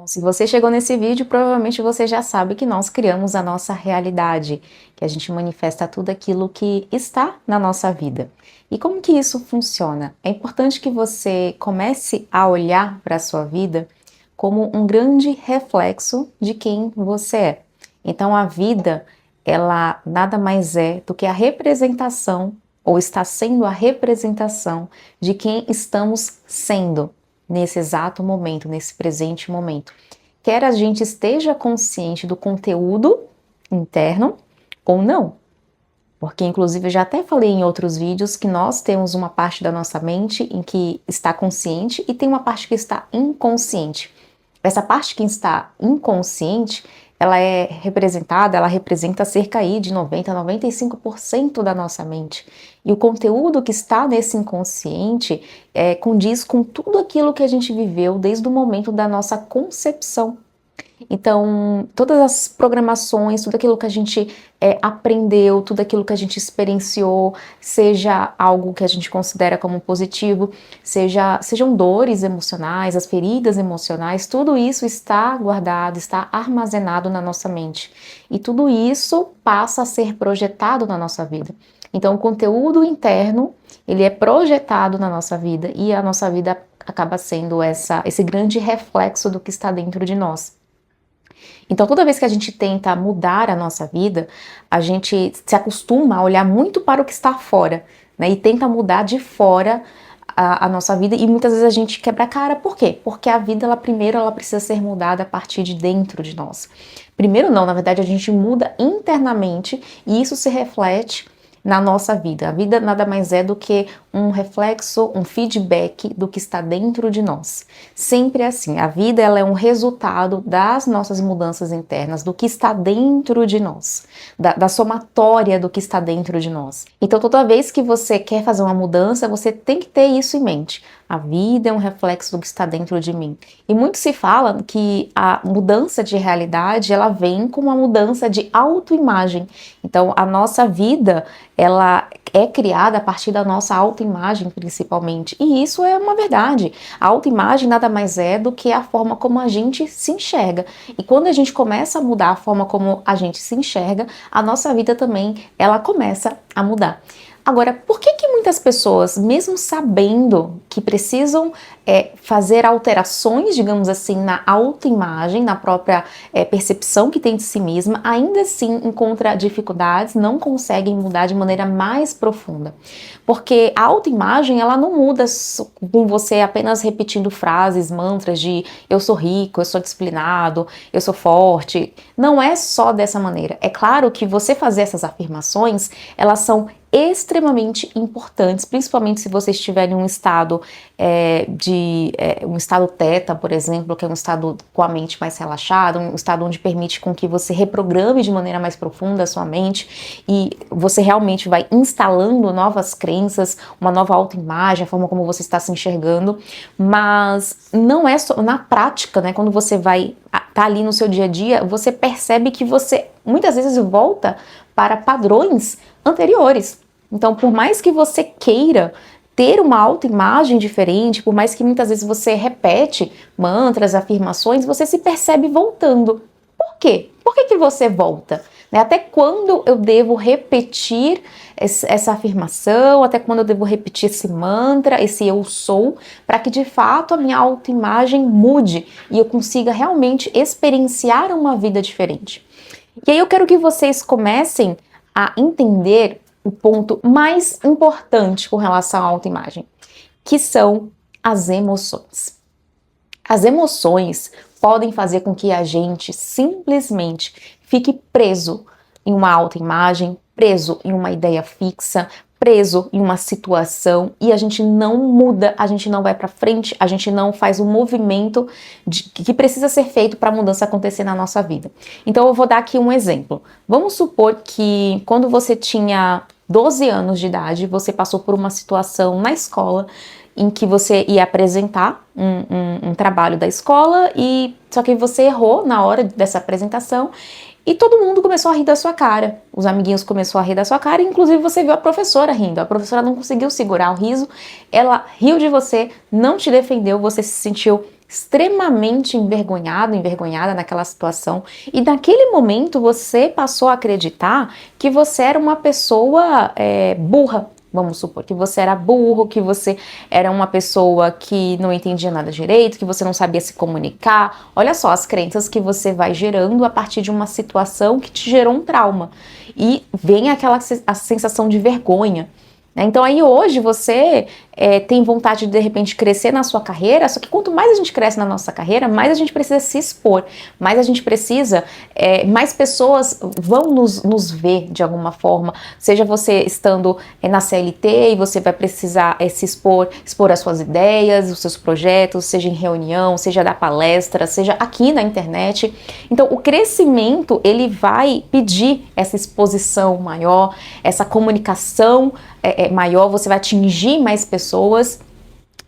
Se você chegou nesse vídeo, provavelmente você já sabe que nós criamos a nossa realidade, que a gente manifesta tudo aquilo que está na nossa vida. E como que isso funciona? É importante que você comece a olhar para a sua vida como um grande reflexo de quem você é. Então a vida, ela nada mais é do que a representação, ou está sendo a representação de quem estamos sendo nesse exato momento, nesse presente momento. Quer a gente esteja consciente do conteúdo interno ou não. Porque, inclusive, eu já até falei em outros vídeos que nós temos uma parte da nossa mente em que está consciente e tem uma parte que está inconsciente. Essa parte que está inconsciente, ela é representada, ela representa cerca aí de 90 a 95% da nossa mente. E o conteúdo que está nesse inconsciente condiz com tudo aquilo que a gente viveu desde o momento da nossa concepção. Então, todas as programações, tudo aquilo que a gente aprendeu, tudo aquilo que a gente experienciou, seja algo que a gente considera como positivo, sejam dores emocionais, as feridas emocionais, tudo isso está guardado, está armazenado na nossa mente. E tudo isso passa a ser projetado na nossa vida. Então, o conteúdo interno, ele é projetado na nossa vida e a nossa vida acaba sendo esse grande reflexo do que está dentro de nós. Então, toda vez que a gente tenta mudar a nossa vida, a gente se acostuma a olhar muito para o que está fora, né? E tenta mudar de fora a nossa vida e muitas vezes a gente quebra a cara. Por quê? Porque a vida, primeiro, ela precisa ser mudada a partir de dentro de nós. Primeiro não, na verdade, a gente muda internamente e isso se reflete na nossa vida. A vida nada mais é do que um reflexo, um feedback do que está dentro de nós. Sempre assim, a vida ela é um resultado das nossas mudanças internas, do que está dentro de nós, da somatória do que está dentro de nós. Então toda vez que você quer fazer uma mudança, você tem que ter isso em mente. A vida é um reflexo do que está dentro de mim. E muito se fala que a mudança de realidade, ela vem com uma mudança de autoimagem. Então, a nossa vida, ela é criada a partir da nossa autoimagem, principalmente. E isso é uma verdade. A autoimagem nada mais é do que a forma como a gente se enxerga. E quando a gente começa a mudar a forma como a gente se enxerga, a nossa vida também, ela começa a mudar. Agora, por que muitas pessoas, mesmo sabendo que precisam fazer alterações, digamos assim, na autoimagem, na própria percepção que tem de si mesma, ainda assim encontra dificuldades, não conseguem mudar de maneira mais profunda? Porque a autoimagem, ela não muda com você apenas repetindo frases, mantras de eu sou rico, eu sou disciplinado, eu sou forte. Não é só dessa maneira. É claro que você fazer essas afirmações, elas são extremamente importantes, principalmente se você estiver em um estado um estado teta, por exemplo, que é um estado com a mente mais relaxada, um estado onde permite com que você reprograme de maneira mais profunda a sua mente e você realmente vai instalando novas crenças, uma nova autoimagem, a forma como você está se enxergando, mas não é só na prática, né? Quando você vai tá ali no seu dia a dia, você percebe que você muitas vezes volta para padrões anteriores. Então, por mais que você queira ter uma autoimagem diferente, por mais que muitas vezes você repete mantras, afirmações, você se percebe voltando. Por quê? Por que você volta? Até quando eu devo repetir essa afirmação? Até quando eu devo repetir esse mantra, esse eu sou, para que de fato a minha autoimagem mude e eu consiga realmente experienciar uma vida diferente? E aí eu quero que vocês comecem a entender o ponto mais importante com relação à autoimagem, que são as emoções. As emoções podem fazer com que a gente simplesmente fique preso em uma autoimagem, preso em uma ideia fixa, preso em uma situação e a gente não muda, a gente não vai para frente, a gente não faz o movimento que precisa ser feito para a mudança acontecer na nossa vida. Então eu vou dar aqui um exemplo. Vamos supor que quando você tinha 12 anos de idade, você passou por uma situação na escola em que você ia apresentar um trabalho da escola e só que você errou na hora dessa apresentação e todo mundo começou a rir da sua cara. Os amiguinhos começaram a rir da sua cara e inclusive você viu a professora rindo. A professora não conseguiu segurar o riso, ela riu de você, não te defendeu, você se sentiu extremamente envergonhado, envergonhada naquela situação, e naquele momento você passou a acreditar que você era uma pessoa burra. Vamos supor que você era burro, que você era uma pessoa que não entendia nada direito, que você não sabia se comunicar. Olha só as crenças que você vai gerando a partir de uma situação que te gerou um trauma. E vem a sensação de vergonha. Então aí hoje você tem vontade de repente crescer na sua carreira, só que quanto mais a gente cresce na nossa carreira, mais a gente precisa se expor, mais a gente precisa, mais pessoas vão nos ver de alguma forma, seja você estando na CLT e você vai precisar se expor as suas ideias, os seus projetos, seja em reunião, seja dar palestra, seja aqui na internet. Então o crescimento ele vai pedir essa exposição maior, essa comunicação maior, você vai atingir mais pessoas.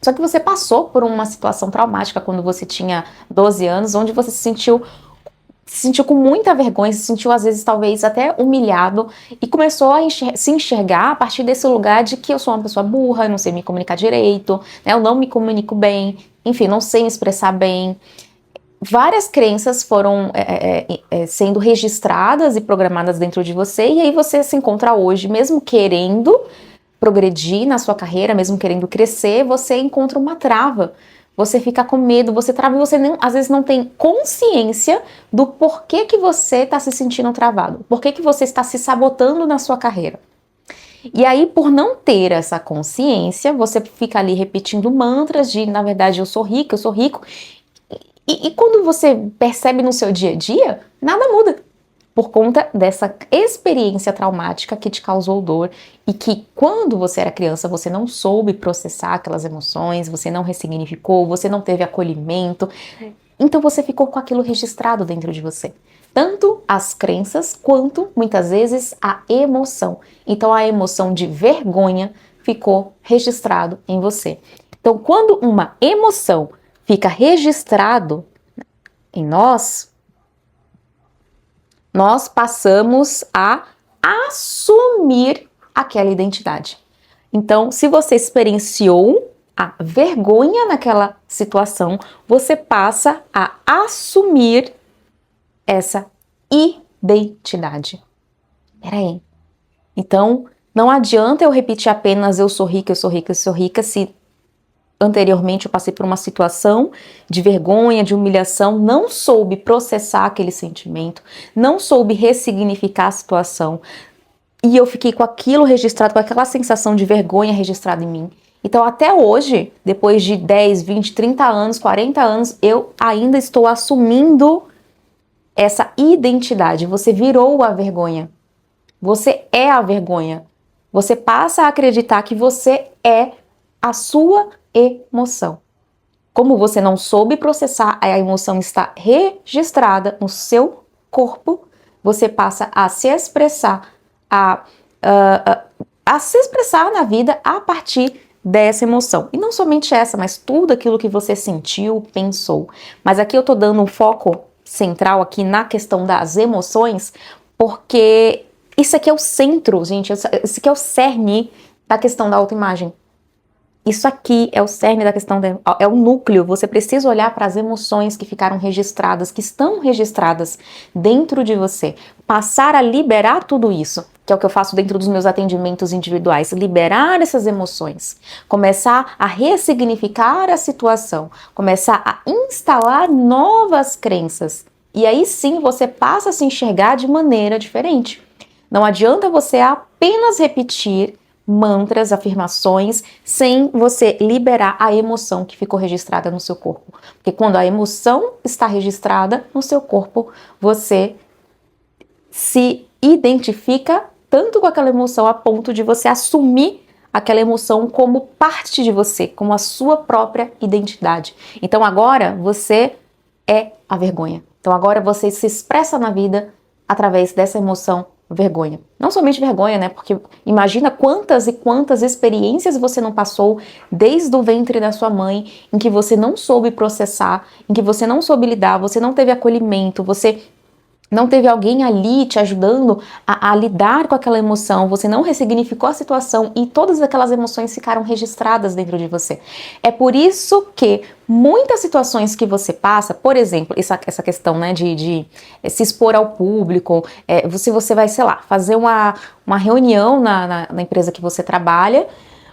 Só que você passou por uma situação traumática quando você tinha 12 anos, onde você se sentiu com muita vergonha, se sentiu às vezes talvez até humilhado e começou a se enxergar a partir desse lugar de que eu sou uma pessoa burra, eu não sei me comunicar direito, né, eu não me comunico bem, enfim, não sei me expressar bem. Várias crenças foram sendo registradas e programadas dentro de você, e aí você se encontra hoje, mesmo querendo progredir na sua carreira, mesmo querendo crescer, você encontra uma trava. Você fica com medo, você trava e você às vezes não tem consciência do porquê que você está se sentindo travado, porquê que você está se sabotando na sua carreira. E aí, por não ter essa consciência, você fica ali repetindo mantras de, na verdade, eu sou rico, e quando você percebe no seu dia a dia, nada muda. Por conta dessa experiência traumática que te causou dor e que quando você era criança você não soube processar aquelas emoções, você não ressignificou, você não teve acolhimento, então você ficou com aquilo registrado dentro de você. Tanto as crenças quanto, muitas vezes, a emoção. Então a emoção de vergonha ficou registrado em você. Então quando uma emoção fica registrado em nós passamos a assumir aquela identidade. Então, se você experienciou a vergonha naquela situação, você passa a assumir essa identidade. Peraí. Então, não adianta eu repetir apenas eu sou rica, eu sou rica, eu sou rica, se anteriormente eu passei por uma situação de vergonha, de humilhação, não soube processar aquele sentimento, não soube ressignificar a situação e eu fiquei com aquilo registrado, com aquela sensação de vergonha registrada em mim. Então até hoje, depois de 10, 20, 30 anos, 40 anos, eu ainda estou assumindo essa identidade. Você virou a vergonha. Você é a vergonha. Você passa a acreditar que você é a sua emoção. Como você não soube processar, a emoção está registrada no seu corpo, você passa a se expressar, a se expressar na vida a partir dessa emoção. E não somente essa, mas tudo aquilo que você sentiu, pensou. Mas aqui eu tô dando um foco central aqui na questão das emoções, porque isso aqui é o centro, gente, isso aqui é o cerne da questão da autoimagem. Isso aqui é o cerne da questão, é o núcleo. Você precisa olhar para as emoções que ficaram registradas, que estão registradas dentro de você. Passar a liberar tudo isso, que é o que eu faço dentro dos meus atendimentos individuais. Liberar essas emoções. Começar a ressignificar a situação. Começar a instalar novas crenças. E aí sim você passa a se enxergar de maneira diferente. Não adianta você apenas repetir mantras, afirmações, sem você liberar a emoção que ficou registrada no seu corpo. Porque quando a emoção está registrada no seu corpo, você se identifica tanto com aquela emoção a ponto de você assumir aquela emoção como parte de você, como a sua própria identidade. Então agora você é a vergonha. Então agora você se expressa na vida através dessa emoção vergonha. Não somente vergonha, né? Porque imagina quantas e quantas experiências você não passou desde o ventre da sua mãe, em que você não soube processar, em que você não soube lidar, você não teve acolhimento, você não teve alguém ali te ajudando a lidar com aquela emoção, você não ressignificou a situação e todas aquelas emoções ficaram registradas dentro de você. É por isso que muitas situações que você passa, por exemplo, essa questão, né, de se expor ao público, você vai, sei lá, fazer uma reunião na empresa que você trabalha,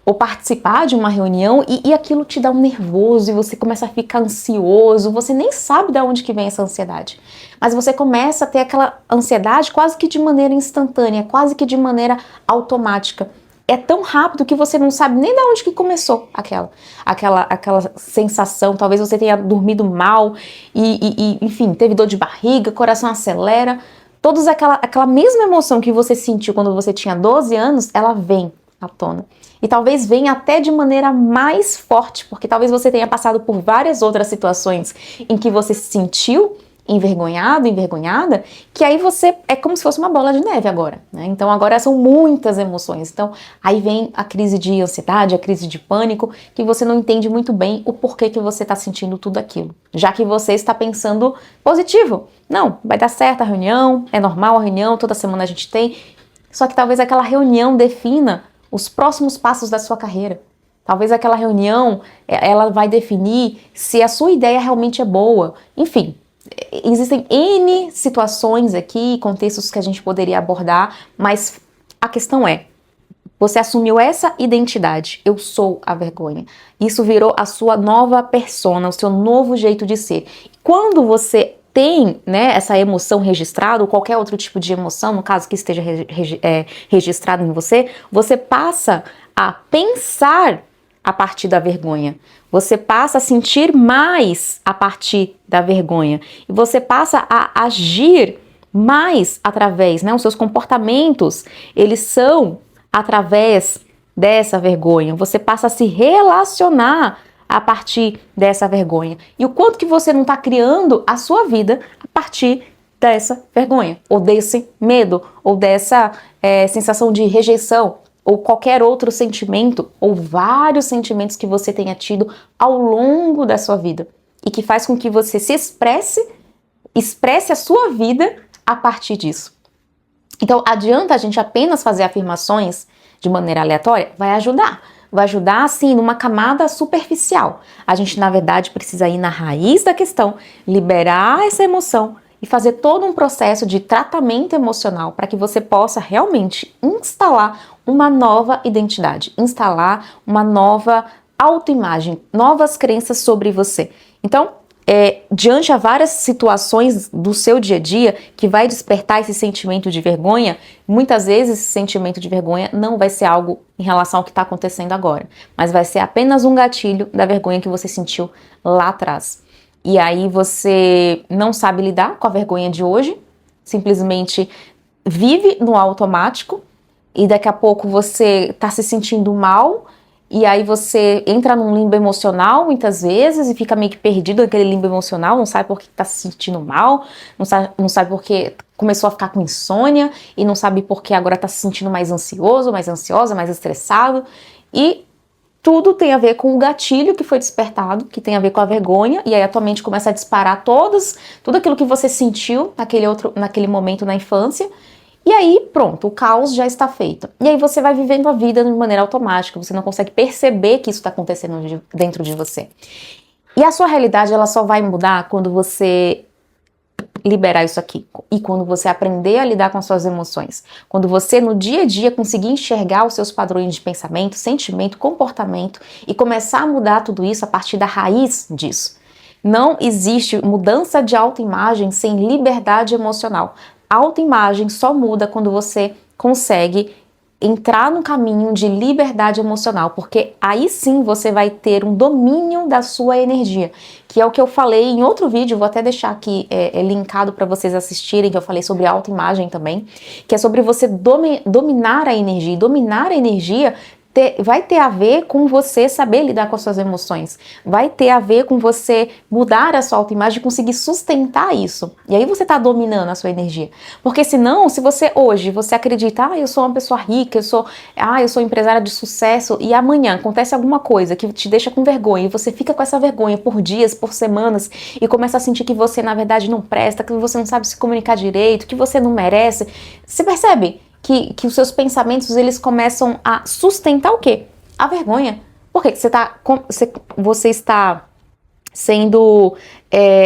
ou participar de uma reunião e aquilo te dá um nervoso e você começa a ficar ansioso, você nem sabe de onde que vem essa ansiedade, mas você começa a ter aquela ansiedade quase que de maneira instantânea, quase que de maneira automática. É tão rápido que você não sabe nem de onde que começou aquela sensação. Talvez você tenha dormido mal enfim, teve dor de barriga, coração acelera. Toda aquela mesma emoção que você sentiu quando você tinha 12 anos, ela vem à tona. E talvez venha até de maneira mais forte, porque talvez você tenha passado por várias outras situações em que você se sentiu envergonhado, envergonhada, que aí você é como se fosse uma bola de neve agora, né? Então agora são muitas emoções. Então aí vem a crise de ansiedade, a crise de pânico, que você não entende muito bem o porquê que você está sentindo tudo aquilo, já que você está pensando positivo. Não, vai dar certo a reunião, é normal a reunião, toda semana a gente tem, só que talvez aquela reunião defina os próximos passos da sua carreira. Talvez aquela reunião, ela vai definir se a sua ideia realmente é boa. Enfim, existem N situações aqui, contextos que a gente poderia abordar, mas a questão é, você assumiu essa identidade, eu sou a vergonha. Isso virou a sua nova persona, o seu novo jeito de ser. Quando você tem, né, essa emoção registrada, ou qualquer outro tipo de emoção, no caso que esteja registrado em você, você passa a pensar a partir da vergonha. Você passa a sentir mais a partir da vergonha. E você passa a agir mais através, né, os seus comportamentos, eles são através dessa vergonha. Você passa a se relacionar a partir dessa vergonha. E o quanto que você não está criando a sua vida a partir dessa vergonha, ou desse medo, ou dessa sensação de rejeição, ou qualquer outro sentimento, ou vários sentimentos que você tenha tido ao longo da sua vida, e que faz com que você se expresse a sua vida a partir disso. Então, adianta a gente apenas fazer afirmações de maneira aleatória? Vai ajudar, assim, numa camada superficial. A gente, na verdade, precisa ir na raiz da questão, liberar essa emoção e fazer todo um processo de tratamento emocional para que você possa realmente instalar uma nova identidade, instalar uma nova autoimagem, novas crenças sobre você. Então, diante a várias situações do seu dia a dia que vai despertar esse sentimento de vergonha, muitas vezes esse sentimento de vergonha não vai ser algo em relação ao que está acontecendo agora, mas vai ser apenas um gatilho da vergonha que você sentiu lá atrás. E aí você não sabe lidar com a vergonha de hoje, simplesmente vive no automático e daqui a pouco você está se sentindo mal. E aí você entra num limbo emocional muitas vezes e fica meio que perdido naquele limbo emocional, não sabe por que tá se sentindo mal, não sabe por que começou a ficar com insônia e não sabe por que agora tá se sentindo mais ansioso, mais ansiosa, mais estressado. E tudo tem a ver com o gatilho que foi despertado, que tem a ver com a vergonha, e aí a tua mente começa a disparar tudo aquilo que você sentiu naquele momento na infância. E aí, pronto, o caos já está feito. E aí você vai vivendo a vida de maneira automática, você não consegue perceber que isso está acontecendo dentro de você. E a sua realidade, ela só vai mudar quando você liberar isso aqui. E quando você aprender a lidar com as suas emoções. Quando você, no dia a dia, conseguir enxergar os seus padrões de pensamento, sentimento, comportamento e começar a mudar tudo isso a partir da raiz disso. Não existe mudança de autoimagem sem liberdade emocional. A autoimagem só muda quando você consegue entrar no caminho de liberdade emocional, porque aí sim você vai ter um domínio da sua energia, que é o que eu falei em outro vídeo, vou até deixar aqui linkado para vocês assistirem, que eu falei sobre autoimagem também, que é sobre você dominar a energia. E dominar a energia vai ter a ver com você saber lidar com as suas emoções, vai ter a ver com você mudar a sua autoimagem e conseguir sustentar isso. E aí você está dominando a sua energia. Porque senão, se você hoje, você acredita, eu sou uma pessoa rica, eu sou empresária de sucesso, e amanhã acontece alguma coisa que te deixa com vergonha, e você fica com essa vergonha por dias, por semanas, e começa a sentir que você, na verdade, não presta, que você não sabe se comunicar direito, que você não merece. Você percebe que os seus pensamentos, eles começam a sustentar o quê? A vergonha. Por quê? Você está sendo...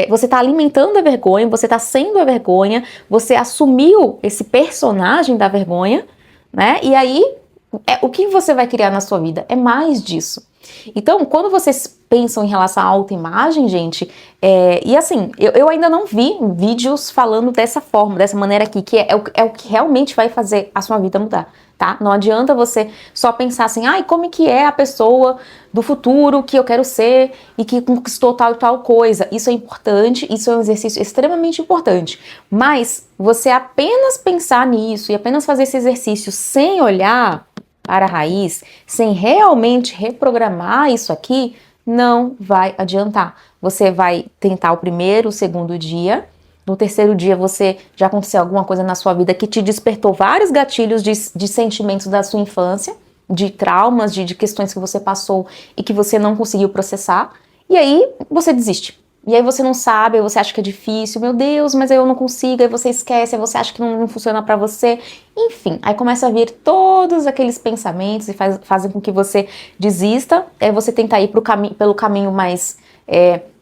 você está alimentando a vergonha, você está sendo a vergonha, você assumiu esse personagem da vergonha, né? E aí, o que você vai criar na sua vida? É mais disso. Então, quando vocês pensam em relação à autoimagem, gente, e assim, eu ainda não vi vídeos falando dessa forma, dessa maneira aqui, que é o que realmente vai fazer a sua vida mudar, tá? Não adianta você só pensar assim, como que é a pessoa do futuro que eu quero ser e que conquistou tal e tal coisa. Isso é importante, isso é um exercício extremamente importante, mas você apenas pensar nisso e apenas fazer esse exercício sem olhar para a raiz, sem realmente reprogramar isso aqui, não vai adiantar. Você vai tentar o primeiro, o segundo dia, no terceiro dia você já aconteceu alguma coisa na sua vida que te despertou vários gatilhos de sentimentos da sua infância, de traumas, de questões que você passou e que você não conseguiu processar, e aí você desiste. E aí você não sabe, aí você acha que é difícil, meu Deus, mas aí eu não consigo, aí você esquece, aí você acha que não funciona pra você. Enfim, aí começa a vir todos aqueles pensamentos e fazem com que você desista, aí você tenta ir pelo caminho mais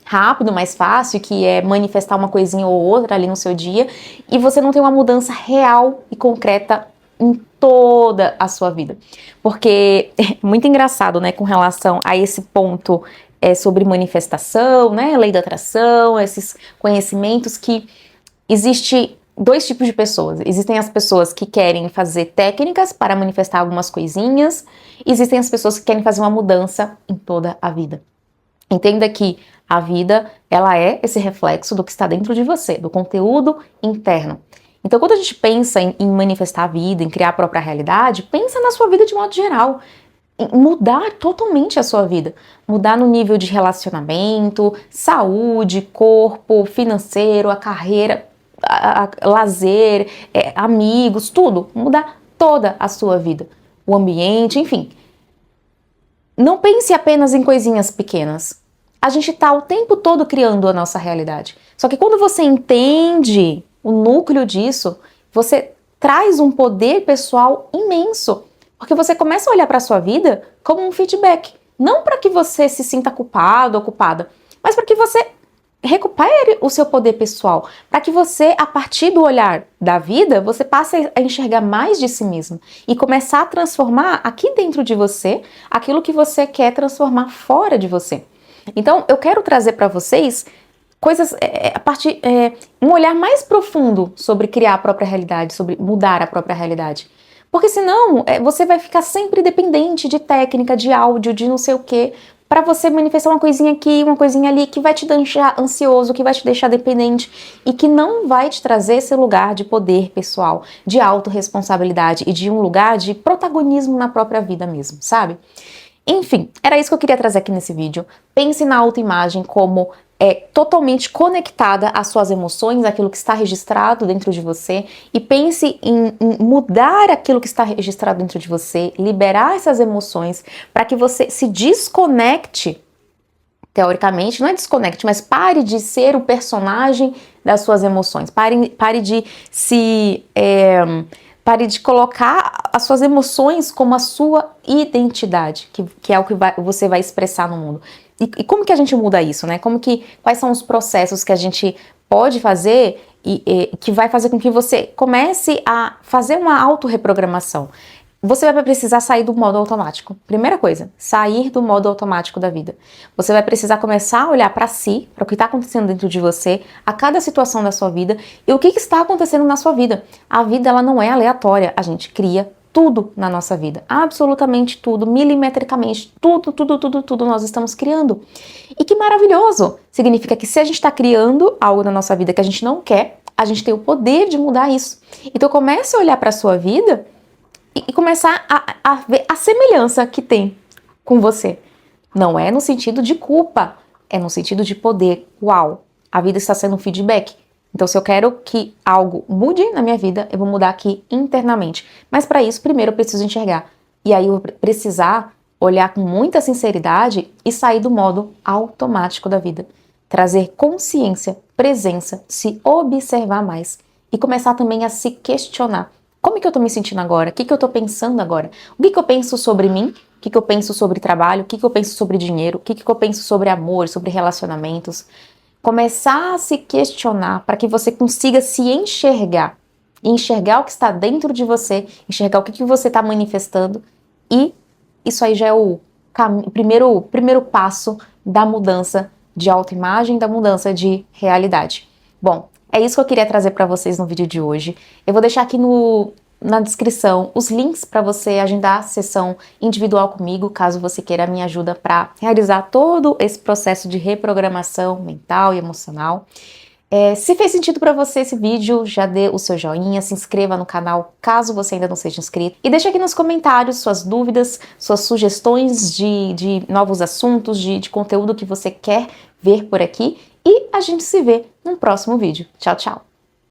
rápido, mais fácil, que é manifestar uma coisinha ou outra ali no seu dia, e você não tem uma mudança real e concreta em toda a sua vida. Porque é muito engraçado, né, com relação a esse ponto sobre manifestação, né, lei da atração, esses conhecimentos, que existe dois tipos de pessoas. Existem as pessoas que querem fazer técnicas para manifestar algumas coisinhas, existem as pessoas que querem fazer uma mudança em toda a vida. Entenda que a vida, ela é esse reflexo do que está dentro de você, do conteúdo interno. Então, quando a gente pensa em manifestar a vida, em criar a própria realidade, pensa na sua vida de modo geral. Mudar totalmente a sua vida, mudar no nível de relacionamento, saúde, corpo, financeiro, a carreira, lazer, amigos, tudo, mudar toda a sua vida, o ambiente, enfim. Não pense apenas em coisinhas pequenas. A gente está o tempo todo criando a nossa realidade. Só que quando você entende o núcleo disso, você traz um poder pessoal imenso. Porque você começa a olhar para a sua vida como um feedback. Não para que você se sinta culpado ou culpada, mas para que você recupere o seu poder pessoal. Para que você, a partir do olhar da vida, você passe a enxergar mais de si mesmo. E começar a transformar aqui dentro de você aquilo que você quer transformar fora de você. Então, eu quero trazer para vocês coisas, um olhar mais profundo sobre criar a própria realidade, sobre mudar a própria realidade. Porque senão você vai ficar sempre dependente de técnica, de áudio, de não sei o quê, para você manifestar uma coisinha aqui, uma coisinha ali, que vai te deixar ansioso, que vai te deixar dependente e que não vai te trazer esse lugar de poder pessoal, de autorresponsabilidade e de um lugar de protagonismo na própria vida mesmo, sabe? Enfim, era isso que eu queria trazer aqui nesse vídeo. Pense na autoimagem como totalmente conectada às suas emoções, àquilo que está registrado dentro de você, e pense em mudar aquilo que está registrado dentro de você, liberar essas emoções para que você se desconecte, teoricamente, não é desconecte, mas pare de ser o personagem das suas emoções, pare de colocar as suas emoções como a sua identidade, que é o que você vai expressar no mundo. E como que a gente muda isso, né? Quais são os processos que a gente pode fazer e que vai fazer com que você comece a fazer uma autorreprogramação? Você vai precisar sair do modo automático. Primeira coisa, sair do modo automático da vida. Você vai precisar começar a olhar para si, para o que está acontecendo dentro de você, a cada situação da sua vida e o que está acontecendo na sua vida. A vida, ela não é aleatória, a gente cria tudo na nossa vida, absolutamente tudo, milimetricamente, tudo nós estamos criando. E que maravilhoso! Significa que se a gente está criando algo na nossa vida que a gente não quer, a gente tem o poder de mudar isso. Então comece a olhar para a sua vida e começar a ver a semelhança que tem com você. Não é no sentido de culpa, é no sentido de poder. Uau, a vida está sendo um feedback. Então, se eu quero que algo mude na minha vida, eu vou mudar aqui internamente. Mas para isso, primeiro eu preciso enxergar. E aí eu vou precisar olhar com muita sinceridade e sair do modo automático da vida. Trazer consciência, presença, se observar mais e começar também a se questionar. Como é que eu tô me sentindo agora? O que eu tô pensando agora? O que eu penso sobre mim? O que eu penso sobre trabalho? O que eu penso sobre dinheiro? O que eu penso sobre amor, sobre relacionamentos? Começar a se questionar para que você consiga se enxergar. Enxergar o que está dentro de você, enxergar o que você está manifestando, e isso aí já é o primeiro passo da mudança de autoimagem, da mudança de realidade. Bom, é isso que eu queria trazer para vocês no vídeo de hoje. Eu vou deixar aqui na descrição os links para você agendar a sessão individual comigo, caso você queira a minha ajuda para realizar todo esse processo de reprogramação mental e emocional. Se fez sentido para você esse vídeo, já dê o seu joinha, se inscreva no canal caso você ainda não seja inscrito e deixa aqui nos comentários suas dúvidas, suas sugestões de novos assuntos, de conteúdo que você quer ver por aqui, e a gente se vê no próximo vídeo. Tchau, tchau!